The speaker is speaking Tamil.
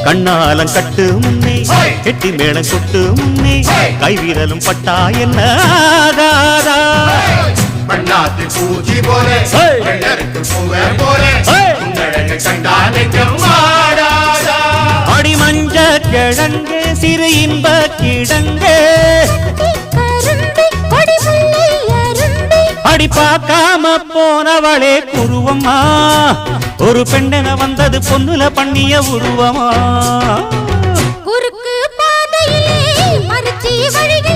கண்ணாலம் கட்டு முன்னே கெட்டி மேளம் கொட்டு முன்னே கைவிரலும் பட்டா என்ன ஆகாதா பண்ணாத்து பூச்சி போல வெள்ளருக்கு பூவே போல உன்னழகு கண்டாலே ஜம்மாடாதா அடி மஞ்ச கிழங்கே சிறு இன்ப கிடங்கே அடி பார்க்காம போனவளே குருவம்மா ஒரு பெண்ணென வந்தது பொண்ணுல பண்ணிய உருவமா குறுக்கு பாதையிலே மறுச்சி வழிக